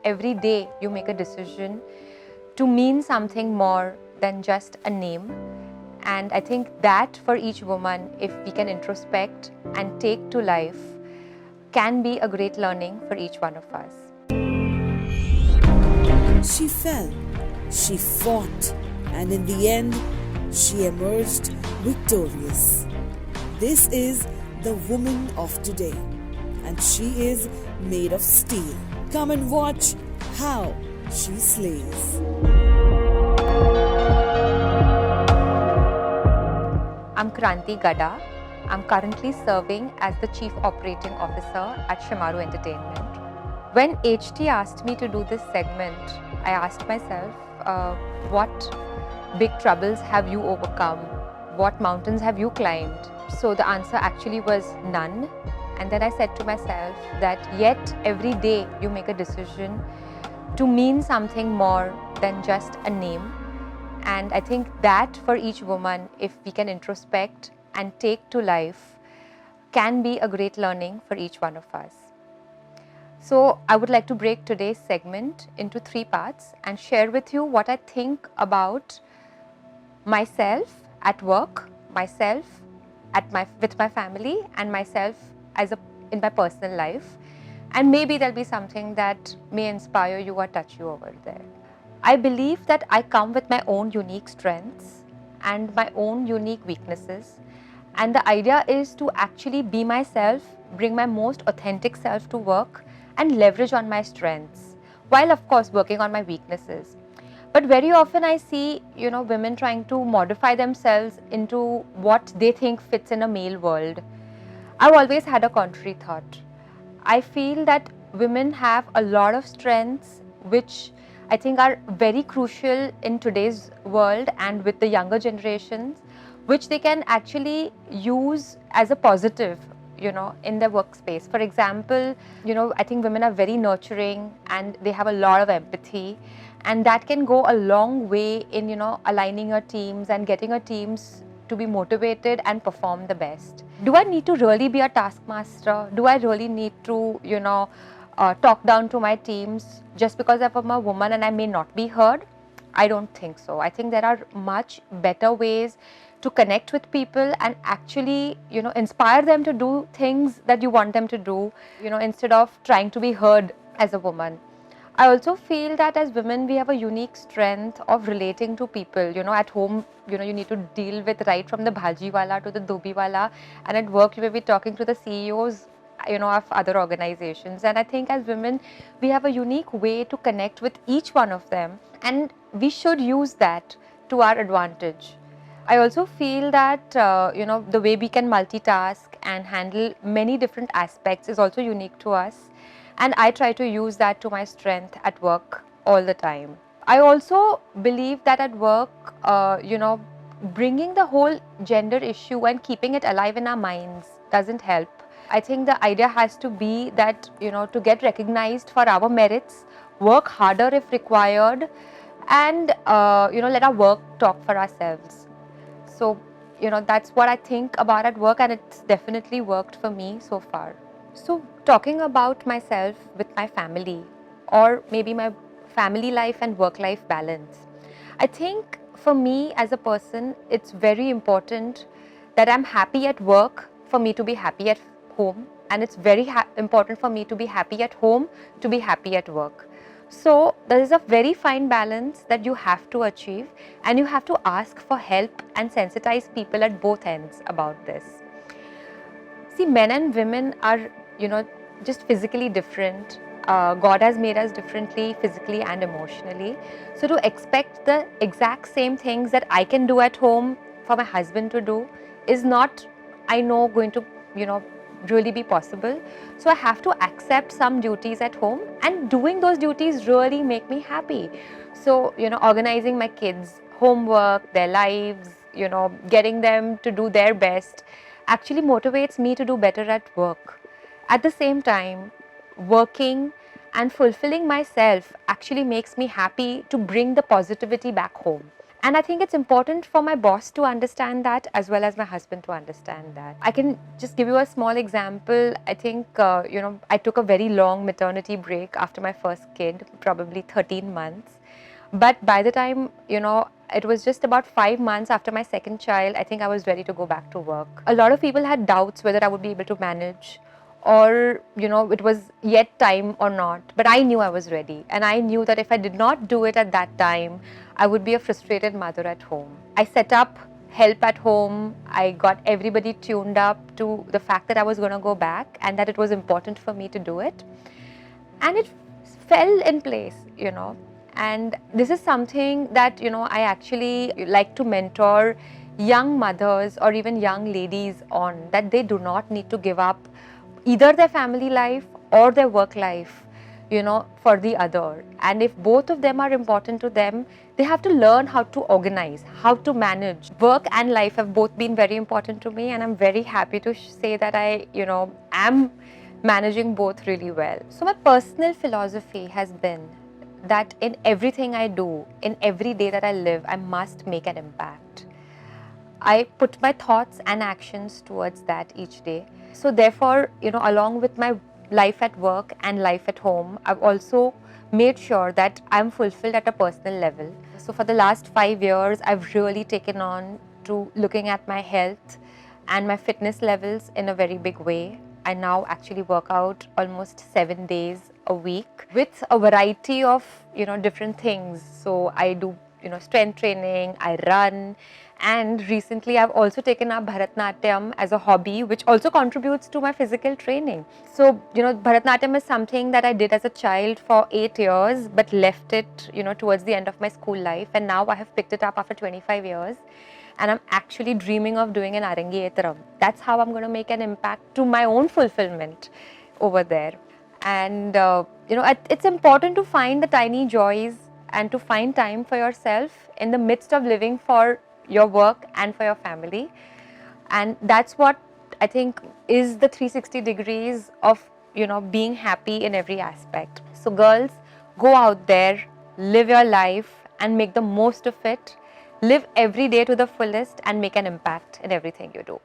every day you make a decision to mean something more than just a name. And I think that for each woman, if we can introspect and take to life, can be a great learning for each one of us. She fell, she fought, and in the end, she emerged victorious. This is the woman of today, and she is made of steel. Come and watch how she slays. I'm Kranti Gada. I'm currently serving as the Chief Operating Officer at Shemaroo Entertainment. When HT asked me to do this segment, I asked myself, what big troubles have you overcome? What mountains have you climbed? So the answer actually was none. And then I said to myself that yet every day you make a decision to mean something more than just a name. And I think that for each woman, if we can introspect and take to life, can be a great learning for each one of us. So I would like to break today's segment into 3 parts and share with you what I think about myself at work, myself with my family, and myself in my personal life. And maybe there'll be something that may inspire you or touch you over there. I believe that I come with my own unique strengths and my own unique weaknesses. And the idea is to actually be myself, bring my most authentic self to work and leverage on my strengths, while of course working on my weaknesses. But very often I see, women trying to modify themselves into what they think fits in a male world. I've always had a contrary thought. I feel that women have a lot of strengths which I think are very crucial in today's world and with the younger generations, which they can actually use as a positive, in their workspace. For example, I think women are very nurturing and they have a lot of empathy, and that can go a long way in, aligning your teams and getting your teams to be motivated and perform the best. Do I need to really be a taskmaster? Do I really need to, talk down to my teams just because I'm a woman and I may not be heard? I don't think so. I think there are much better ways to connect with people and actually, inspire them to do things that you want them to do, instead of trying to be heard as a woman. I also feel that as women, we have a unique strength of relating to people. At home, you need to deal with right from the bhaji wala to the dhobi wala, and at work, you may be talking to the CEOs, of other organizations. And I think as women, we have a unique way to connect with each one of them, and we should use that to our advantage. I also feel that, the way we can multitask and handle many different aspects is also unique to us. And I try to use that to my strength at work all the time. I also believe that at work, bringing the whole gender issue and keeping it alive in our minds doesn't help. I think the idea has to be that, to get recognized for our merits, work harder if required, and, let our work talk for ourselves. So, that's what I think about at work, and it's definitely worked for me so far. So, talking about myself with my family, or maybe my family life and work life balance, I think for me as a person, it's very important that I'm happy at work for me to be happy at home, and it's very important for me to be happy at home to be happy at work. So, there is a very fine balance that you have to achieve, and you have to ask for help and sensitize people at both ends about this. See, men and women are, just physically different. God has made us differently, physically and emotionally. So to expect the exact same things that I can do at home for my husband to do is not, I know, going to, really be possible. So I have to accept some duties at home, and doing those duties really make me happy. So, organizing my kids' homework, their lives, getting them to do their best actually motivates me to do better at work. At the same time, working and fulfilling myself actually makes me happy to bring the positivity back home. And I think it's important for my boss to understand that, as well as my husband to understand that. I can just give you a small example. I think, I took a very long maternity break after my first kid, probably 13 months. But by the time, it was just about 5 months after my second child, I think I was ready to go back to work. A lot of people had doubts whether I would be able to manage, or it was yet time or not, but I knew I was ready, and I knew that if I did not do it at that time, I would be a frustrated mother at home. I set up help at home. I got everybody tuned up to the fact that I was going to go back and that it was important for me to do it, and it fell in place. And this is something that I actually like to mentor young mothers or even young ladies on, that they do not need to give up either their family life or their work life, for the other. And if both of them are important to them, they have to learn how to organize, how to manage. Work and life have both been very important to me, and I'm very happy to say that I, am managing both really well. So my personal philosophy has been that in everything I do, in every day that I live, I must make an impact. I put my thoughts and actions towards that each day. So therefore, along with my life at work and life at home, I've also made sure that I'm fulfilled at a personal level. So for the last 5 years, I've really taken on to looking at my health and my fitness levels in a very big way. I now actually work out almost 7 days a week with a variety of, different things. So I do, strength training, I run, and recently I've also taken up Bharatnatyam as a hobby, which also contributes to my physical training. So, Bharatnatyam is something that I did as a child for 8 years, but left it, towards the end of my school life. And now I have picked it up after 25 years. And I'm actually dreaming of doing an Arangayatram. That's how I'm going to make an impact to my own fulfillment over there. And, it's important to find the tiny joys and to find time for yourself in the midst of living for your work and for your family. And that's what I think is the 360 degrees of, being happy in every aspect. So girls, go out there, live your life and make the most of it. Live every day to the fullest and make an impact in everything you do.